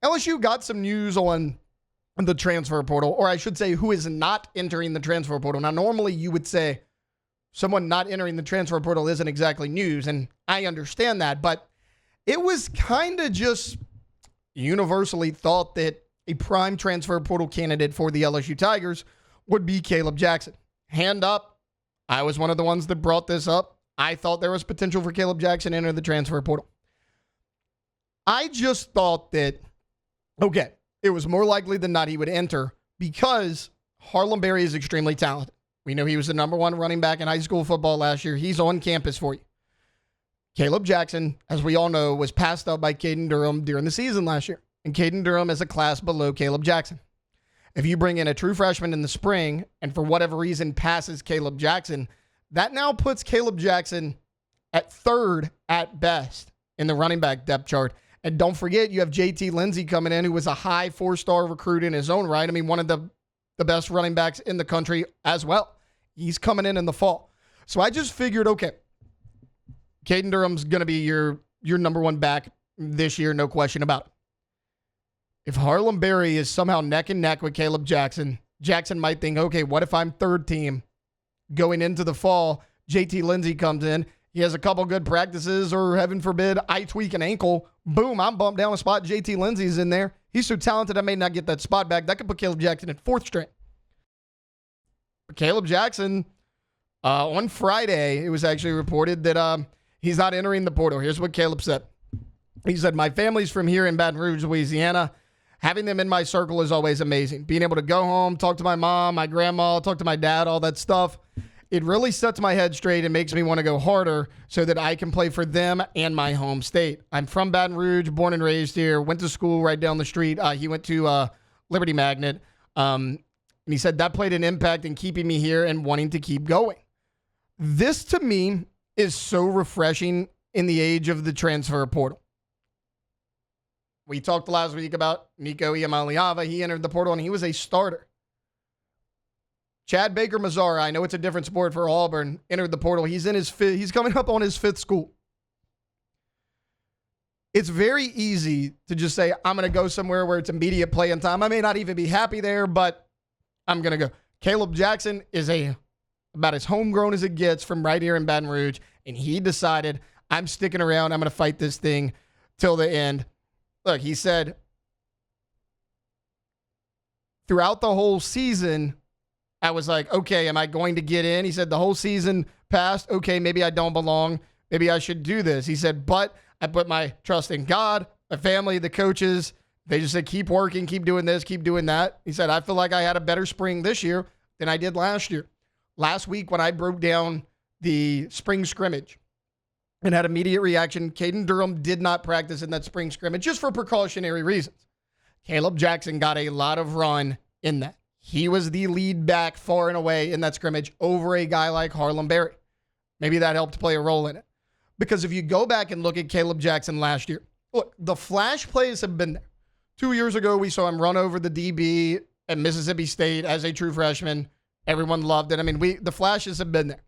LSU got some news on the transfer portal, or I should say who is not entering the transfer portal. Now, normally you would say someone not entering the transfer portal isn't exactly news, and I understand that, but it was kind of just universally thought that a prime transfer portal candidate for the LSU Tigers would be Kaleb Jackson. Hand up, I was one of the ones that brought this up. I thought there was potential for Kaleb Jackson to enter the transfer portal. I just thought that, okay, it was more likely than not he would enter because Harlem Berry is extremely talented. We know he was the number one running back in high school football last year. He's on campus for you. Kaleb Jackson, as we all know, was passed up by Caden Durham during the season last year. And Caden Durham is a class below Kaleb Jackson. If you bring in a true freshman in the spring and for whatever reason passes Kaleb Jackson, that now puts Kaleb Jackson at third at best in the running back depth chart. And don't forget, you have JT Lindsey coming in, who was a high 4-star recruit in his own right. I mean, one of the best running backs in the country as well. He's coming in the fall. So I just figured, okay, Caden Durham's going to be your number one back this year, no question about it. If Harlem Berry is somehow neck and neck with Kaleb Jackson, Jackson might think, okay, what if I'm third team going into the fall? JT Lindsey comes in. He has a couple good practices, or heaven forbid, I tweak an ankle. Boom, I'm bumped down a spot. JT Lindsey's in there. He's so talented, I may not get that spot back. That could put Kaleb Jackson at fourth string. But Kaleb Jackson, on Friday, it was actually reported that he's not entering the portal. Here's what Kaleb said. He said, my family's from here in Baton Rouge, Louisiana. Having them in my circle is always amazing. Being able to go home, talk to my mom, my grandma, talk to my dad, all that stuff. It really sets my head straight and makes me want to go harder so that I can play for them and my home state. I'm from Baton Rouge, born and raised here, went to school right down the street. He went to Liberty Magnet. And he said that played an impact in keeping me here and wanting to keep going. This, to me, is so refreshing in the age of the transfer portal. We talked last week about Nico Iamaleava. He entered the portal, and he was a starter. Chad Baker-Mazara, I know it's a different sport for Auburn, entered the portal. He's coming up on his fifth school. It's very easy to just say, I'm going to go somewhere where it's immediate playing time. I may not even be happy there, but I'm going to go. Kaleb Jackson is about as homegrown as it gets from right here in Baton Rouge, and he decided, I'm sticking around. I'm going to fight this thing till the end. Look, he said, throughout the whole season, I was like, okay, am I going to get in? He said, the whole season passed. Okay, maybe I don't belong. Maybe I should do this. He said, but I put my trust in God, my family, the coaches. They just said, keep working, keep doing this, keep doing that. He said, I feel like I had a better spring this year than I did last year. Last week when I broke down the spring scrimmage and had immediate reaction, Caden Durham did not practice in that spring scrimmage just for precautionary reasons. Kaleb Jackson got a lot of run in that. He was the lead back far and away in that scrimmage over a guy like Harlem Berry. Maybe that helped play a role in it. Because if you go back and look at Kaleb Jackson last year, look, the flash plays have been there. 2 years ago, we saw him run over the DB at Mississippi State as a true freshman. Everyone loved it. I mean, the flashes have been there.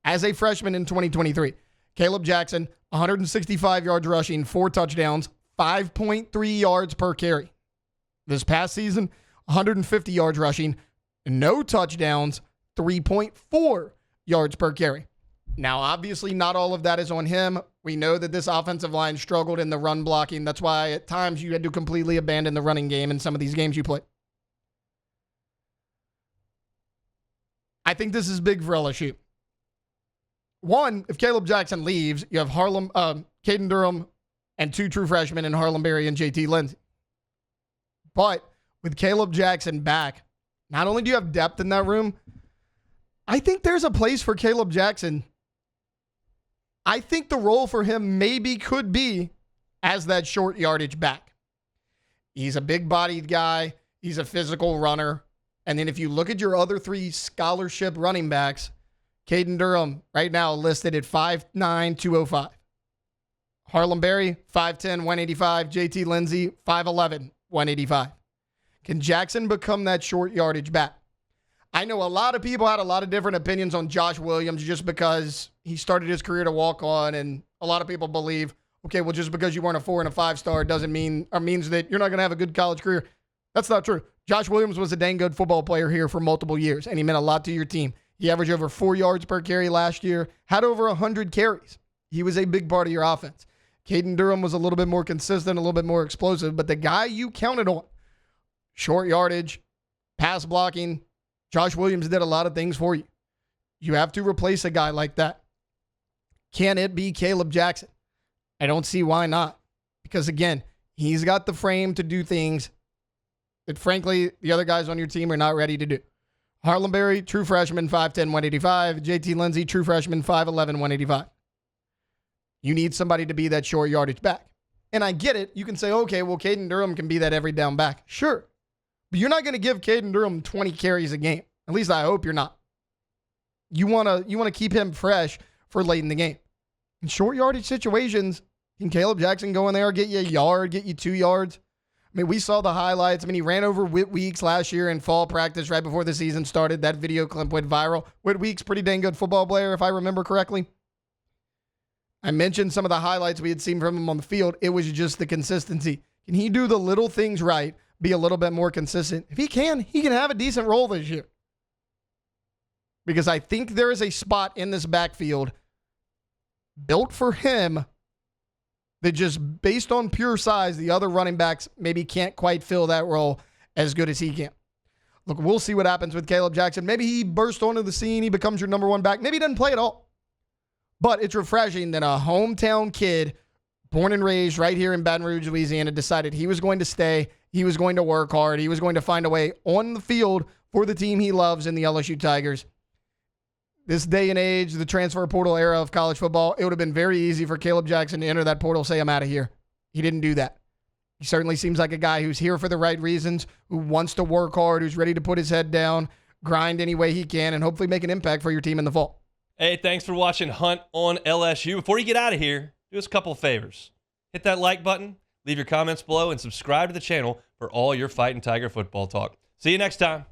As a freshman in 2023, Kaleb Jackson, 165 yards rushing, 4 touchdowns, 5.3 yards per carry. This past season, 150 yards rushing, no touchdowns, 3.4 yards per carry. Now, obviously, not all of that is on him. We know that this offensive line struggled in the run blocking. That's why at times you had to completely abandon the running game in some of these games you play. I think this is big for LSU. One, if Kaleb Jackson leaves, you have Caden Durham and 2 true freshmen in Harlem Berry and JT Lindsey. But with Kaleb Jackson back, not only do you have depth in that room, I think there's a place for Kaleb Jackson. I think the role for him maybe could be as that short yardage back. He's a big-bodied guy. He's a physical runner. And then if you look at your other 3 scholarship running backs, Caden Durham right now listed at 5'9", 205. Harlem Berry, 5'10", 185. JT Lindsey, 5'11", 185. Can Jackson become that short yardage back? I know a lot of people had a lot of different opinions on Josh Williams just because he started his career to walk on, and a lot of people believe okay, well, just because you weren't a 4 and a 5-star doesn't mean, or means that you're not going to have a good college career. That's not true. Josh Williams was a dang good football player here for multiple years, and he meant a lot to your team. He averaged over 4 yards per carry last year, had over 100 carries. He was a big part of your offense. Caden Durham was a little bit more consistent, a little bit more explosive, but the guy you counted on, short yardage, pass blocking, Josh Williams did a lot of things for you. You have to replace a guy like that. Can it be Kaleb Jackson? I don't see why not. Because, again, he's got the frame to do things that, frankly, the other guys on your team are not ready to do. Harlem Berry, true freshman, 5'10", 185. JT Lindsey, true freshman, 5'11", 185. You need somebody to be that short yardage back. And I get it. You can say, okay, well, Caden Durham can be that every down back. Sure. But you're not going to give Caden Durham 20 carries a game. At least I hope you're not. You want to keep him fresh for late in the game. In short yardage situations, can Kaleb Jackson go in there, get you a yard, get you 2 yards? I mean, we saw the highlights. I mean, he ran over Whit Weeks last year in fall practice right before the season started. That video clip went viral. Whit Weeks, pretty dang good football player, if I remember correctly. I mentioned some of the highlights we had seen from him on the field. It was just the consistency. Can he do the little things right, be a little bit more consistent? If he can have a decent role this year. Because I think there is a spot in this backfield built for him that just based on pure size, the other running backs maybe can't quite fill that role as good as he can. Look, we'll see what happens with Kaleb Jackson. Maybe he bursts onto the scene. He becomes your number one back. Maybe he doesn't play at all. But it's refreshing that a hometown kid, born and raised right here in Baton Rouge, Louisiana, decided he was going to stay, he was going to work hard, he was going to find a way on the field for the team he loves in the LSU Tigers. This day and age, the transfer portal era of college football, it would have been very easy for Kaleb Jackson to enter that portal, say, I'm out of here. He didn't do that. He certainly seems like a guy who's here for the right reasons, who wants to work hard, who's ready to put his head down, grind any way he can, and hopefully make an impact for your team in the fall. Hey, thanks for watching Hunt on LSU. Before you get out of here, do us a couple of favors. Hit that like button, leave your comments below, and subscribe to the channel for all your Fighting Tiger football talk. See you next time.